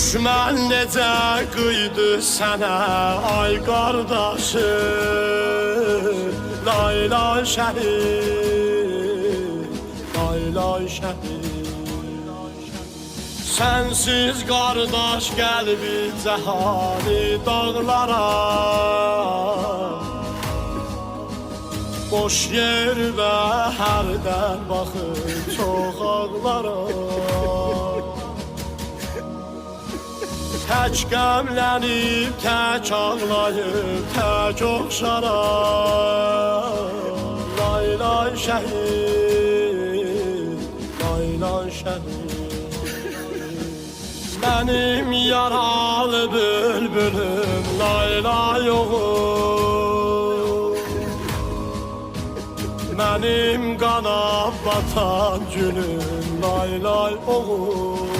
Düşman necə qıydı sənə ay qardaşım. Laylay şəhid, laylay şəhid. Sənsiz qardaş qəlbi cəhani dağlara, boş yerdə hərdən baxır çox ağlara. Tək qəmlənib, tək ağlayıb, tək oxşaram. Laylay şəhid, laylay şəhid. Mənim yaralı bülbülüm, laylay oğul. Mənim qana batan günüm, laylay oğul.